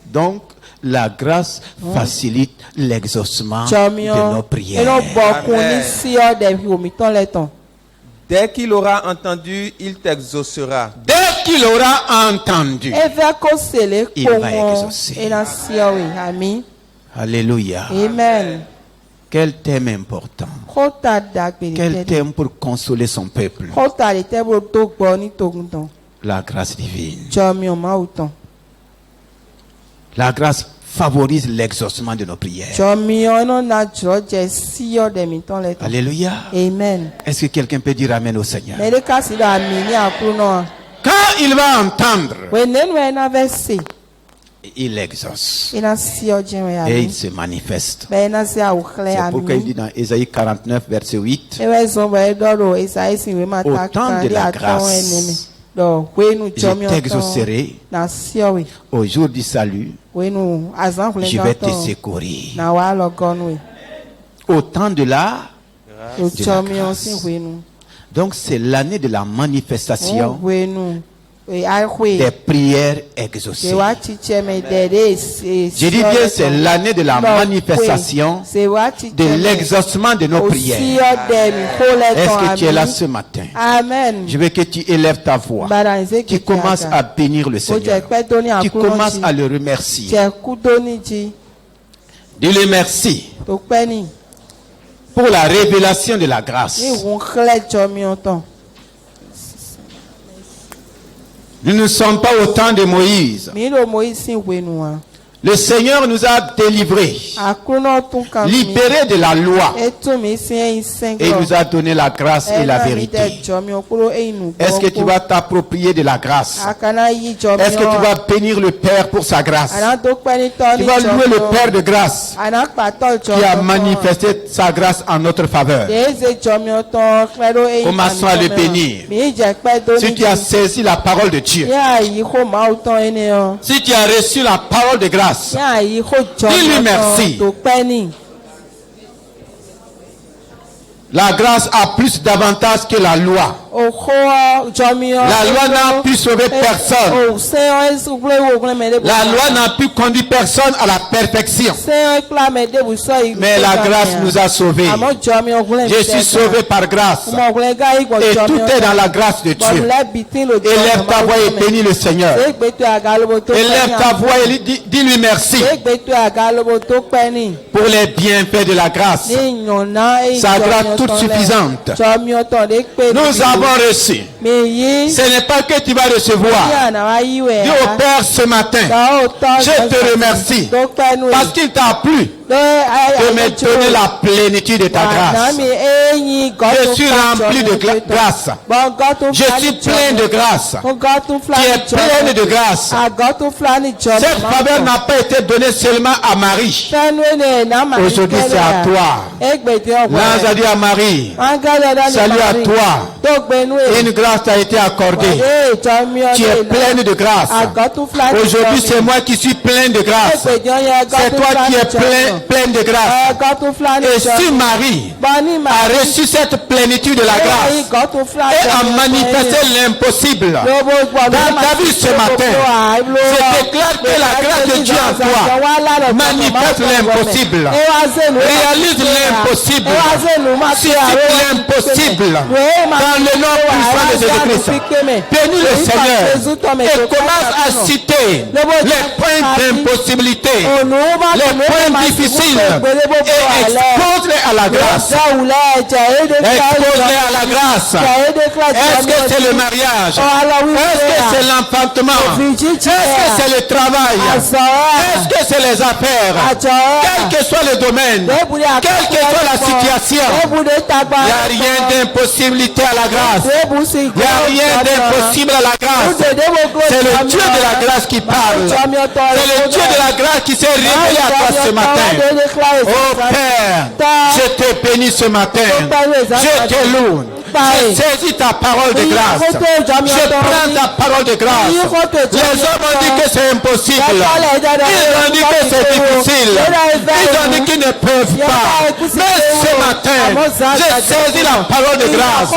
Donc, la grâce facilite l'exaucement de nos prières. Dès qu'il aura entendu, il t'exaucera. Dès qu'il aura entendu, il va exaucer. Alléluia. Amen. Quel thème important. Quel thème pour consoler son peuple. La grâce divine. La grâce favorise l'exaucement de nos prières. Alléluia. Amen. Est-ce que quelqu'un peut dire Amen au Seigneur? Quand il va entendre, il exauce. Et il se manifeste. C'est pourquoi il dit dans Ésaïe 49, verset 8, au temps de la grâce, je t'exaucerai. Au jour du salut, je vais te secourir. Au temps de la grâce. Donc c'est l'année de la manifestation des prières exaucées. Je dis bien, c'est l'année de la manifestation de l'exaucement de nos prières. Est-ce que tu es là ce matin? Amen. Je veux que tu élèves ta voix. Tu commences à bénir le Seigneur. Tu commences à le remercier. Dis-le merci pour la révélation de la grâce. Nous ne sommes pas au temps de Moïse. Le Seigneur nous a délivrés, libérés de la loi, et il nous a donné la grâce et la vérité. Est-ce que tu vas t'approprier de la grâce? Est-ce que tu vas bénir le Père pour sa grâce? Tu vas louer le Père de grâce qui a manifesté sa grâce en notre faveur. Commençons à le bénir. Si tu as saisi la parole de Dieu, si tu as reçu la parole de grâce, dis-lui merci. La grâce a plus d'avantages que la loi. La loi n'a pu sauver personne. La loi n'a pu conduire personne à la perfection. Mais la grâce nous a sauvés. Je suis sauvé par grâce. Et tout est dans la grâce de Dieu. Élève ta voix et bénis le Seigneur. Élève ta voix et dis-lui merci pour les bienfaits de la grâce. Sa grâce toute suffisante. Nous avons reçu. Ce n'est pas que tu vas recevoir. Dis au Père ce matin, je te remercie parce qu'il t'a plu de me donner la plénitude de ta grâce. Je suis rempli de grâce. Je suis plein de grâce. Tu es pleine de grâce. Cette faveur n'a pas été donnée seulement à Marie. Aujourd'hui c'est à toi. L'ange a dit à Marie, salut à toi. Une grâce t'a été accordée. Tu es pleine de grâce. Aujourd'hui c'est moi qui suis plein de grâce. C'est toi qui es plein de grâce. Et si Marie a reçu cette plénitude de la grâce et a manifesté l'impossible dans ta vie ce matin, je déclare que la grâce de Dieu en toi manifeste l'impossible, réalise l'impossible, suscite l'impossible dans le nom puissant de Jésus-Christ. Bénis le Seigneur et commence à citer les points d'impossibilité, les points difficiles, et expose-les à la grâce. Expose-les à la grâce. Est-ce que c'est le mariage? Est-ce que c'est l'enfantement? Est-ce que c'est le travail? Est-ce que c'est les affaires? Quel que soit le domaine, quelle que soit la situation, il n'y a rien d'impossibilité à la grâce. Il n'y a rien d'impossible à la grâce. C'est le Dieu de la grâce qui parle. C'est le Dieu de la grâce qui s'est révélé à toi ce matin. Oh Père, je te bénis ce matin. Je te loue. Je saisis ta parole de grâce. Je prends ta parole de grâce. Les hommes ont dit que c'est impossible. Ils ont dit que c'est difficile. Ils ont dit qu'ils ne peuvent pas. Mais ce matin, je saisis la parole de grâce.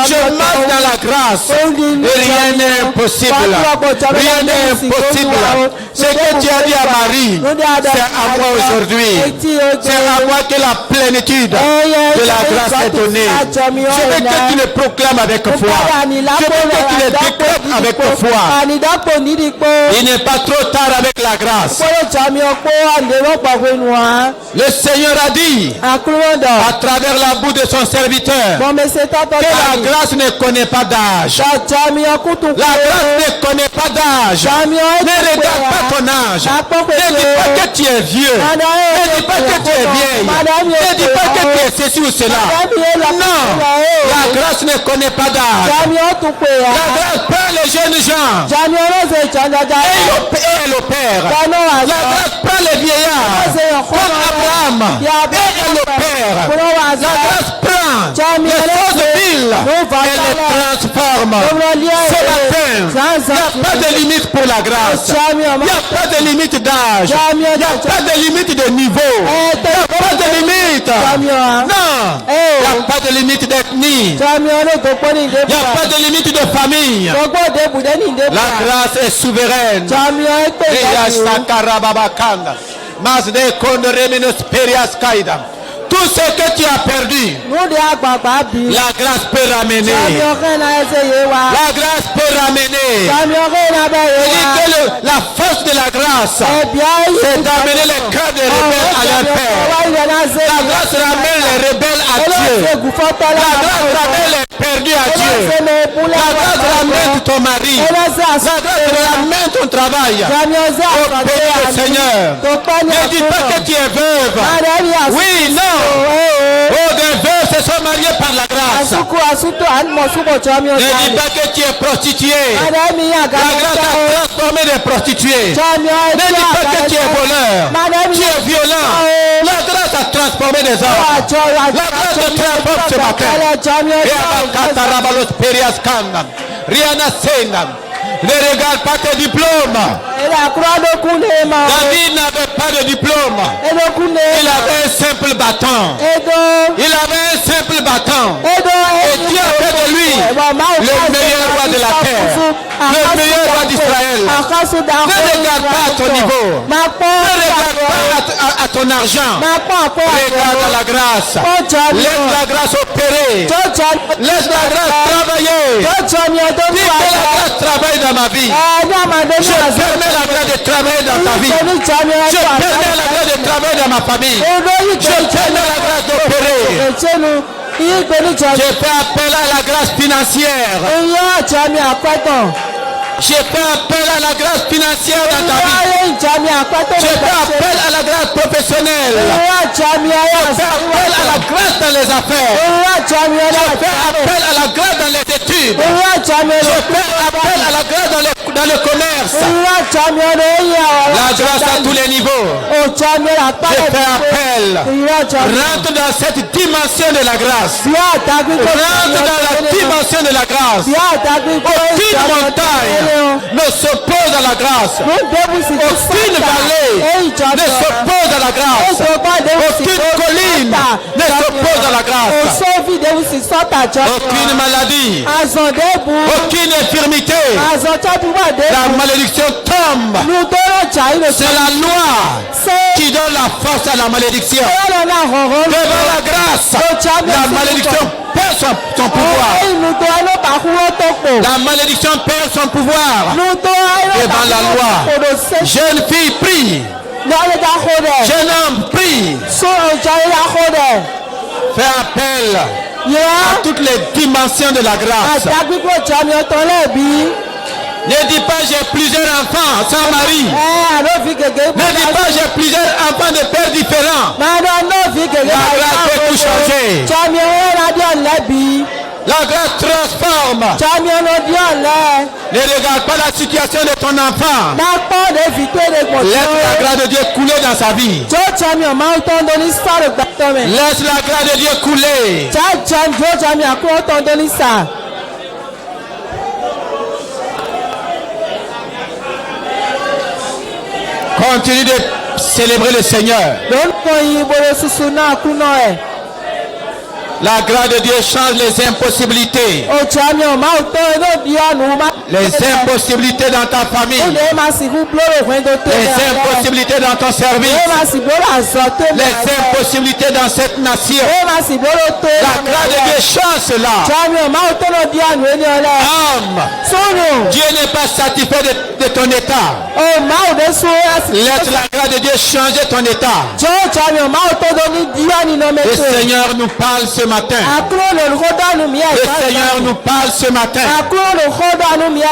Je marche dans la grâce. Et rien n'est impossible. Rien n'est impossible. Ce que tu as dit à Marie, c'est à moi aujourd'hui. C'est à moi que la plénitude de la grâce est donnée. Je veux que tu le proclames avec foi. Je veux que tu le déclares avec foi. Il n'est pas trop tard avec la grâce. Le Seigneur a dit à travers la bouche de son serviteur que la grâce ne connaît pas d'âge. La grâce ne connaît pas d'âge. Ne regarde pas ton âge. Ne dis pas que tu es vieux. Ne dis pas que tu es vieille. Ne Ne dis pas que tu es ceci ou cela. Non. La grâce ne connaît pas d'âge. La grâce prend les jeunes gens. Et elle opère. La grâce prend les vieillards. Comme Abraham. Et elle opère. La grâce prend les choses viles. Elle les transforme. Ce matin, il n'y a pas de limite pour la grâce. Il n'y a pas de limite d'âge. Il n'y a pas de limite de niveau. Il n'y a pas de limite. Non. Il n'y a pas de limite d'ethnie. Il n'y a pas de limite de famille. La grâce est souveraine. Tout ce que tu as perdu, la grâce peut ramener. La grâce peut ramener. Il dit que la force de la grâce, c'est d'amener les cœurs des rebelles à leur Père. La grâce ramène les rebelles à Dieu. La grâce ramène les perdus à Dieu. La grâce ramène ton mari. La grâce ramène ton travail. Au pays du Seigneur. Ne dis pas que tu es veuve. Oui, non. Oh, des veuves se sont mariés par la grâce. Ne dis pas que tu es prostituée. La grâce a transformé des prostituées. Ne dis pas que tu es voleur. Tu es violent. La grâce a transformé des hommes. La grâce te transforme ce matin. Ne regarde pas tes diplômes. David n'avait pas de diplôme. Il avait un simple bâton. Il avait un simple bâton. Et Dieu a fait de lui le meilleur roi de la terre. Le meilleur roi d'Israël. Ne regarde pas à ton niveau. Ne regarde pas à ton argent. Regarde à la grâce. Laisse la grâce opérer. Laisse la grâce travailler. Dis que la grâce travaille dans ma vie. Je permets la grâce de travailler dans ta vie. Je permets la grâce de travailler dans ma famille. Je permets la grâce d'opérer. Je fais appel à la grâce financière. Je fais appel à la grâce financière dans ta vie. Je fais appel à la grâce professionnelle. Je fais appel à la grâce dans les affaires. Je fais appel à la grâce dans les études. Je fais appel à la grâce dans le commerce. La grâce à tous les niveaux. Je fais appel. Rentre dans cette dimension de la grâce. Rentre dans la dimension de la grâce. Aucune montagne ne s'oppose à la grâce. Aucune vallée ne s'oppose à la grâce. Aucune colline ne s'oppose à la grâce. Aucune maladie, aucune infirmité. La malédiction tombe. C'est la loi qui donne la force à la malédiction. Devant la grâce, la malédiction perd son pouvoir. La malédiction perd son pouvoir. Devant la loi, jeune fille prie. Jeune homme prie. Fais appel à toutes les dimensions de la grâce. Ne dis pas j'ai plusieurs enfants sans mari. Ne dis pas j'ai plusieurs enfants de pères différents. La grâce peut tout changer. La grâce transforme. Ne regarde pas la situation de ton enfant. Laisse la grâce de Dieu couler dans sa vie. Laisse la grâce de Dieu couler. Continue de célébrer le Seigneur. La grâce de Dieu change les impossibilités. Les impossibilités dans ta famille. Les impossibilités dans ton service. Les impossibilités dans cette nation. La grâce de Dieu change cela. Homme, Dieu n'est pas satisfait de ton état. Laisse la grâce de Dieu changer ton état. Le Seigneur nous parle ce matin. Le Seigneur nous parle ce matin.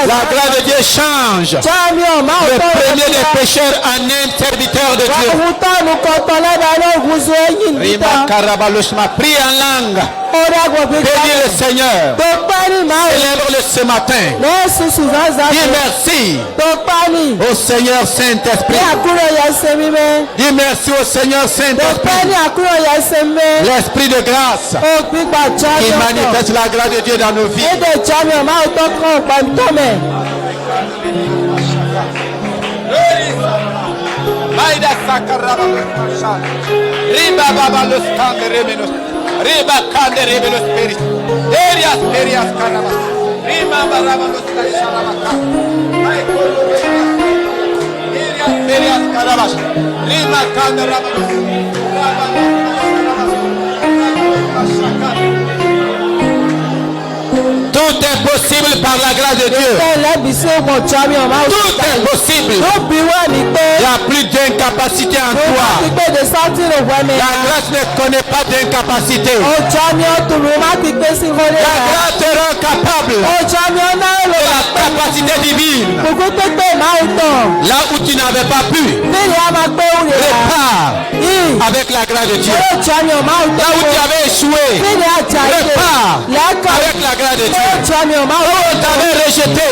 La grâce de Dieu change le premier des pécheurs en un serviteur de Dieu. Prie en langue. Bénis le Seigneur. Célèbre-le ce matin. Dis merci au Seigneur Saint-Esprit. Dis merci au Seigneur Saint-Esprit. L'Esprit de grâce qui manifeste la grâce de Dieu dans nos vies. Riba kande rebelos peris. Erias kanama. Rima barabalos kasharamaka. Erias karabash. Rima kande rabalos. Tout est possible par la grâce de Dieu. Tout est possible. Il n'y a plus d'incapacité en toi. La grâce ne connaît pas d'incapacité. La grâce te rend capable de la capacité divine. Là où tu n'avais pas pu, repars avec la grâce de Dieu. Là où tu avais échoué, repars avec la grâce de Dieu. Là où tu avais rejeté,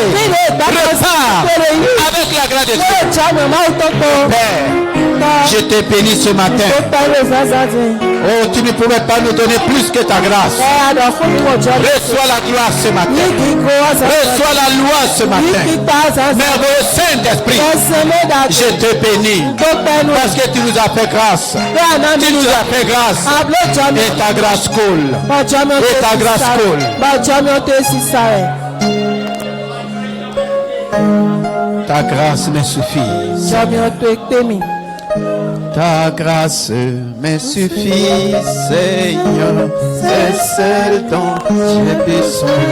repars avec la grâce de Dieu. Père, je te bénis ce matin. Oh, tu ne pouvais pas nous donner plus que ta grâce. Reçois la gloire ce matin. Reçois la loi ce matin. Merveilleux Saint-Esprit, je te bénis parce que tu nous as fait grâce. Tu nous as fait grâce. Et ta grâce coule. Et ta grâce coule. Ta grâce me suffit. Ta grâce me suffit, Seigneur. C'est celle dont j'ai besoin.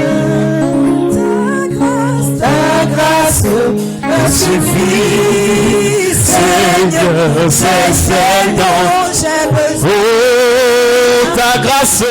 Ta grâce me suffit, Seigneur. C'est celle dont j'ai besoin. Oh, ta grâce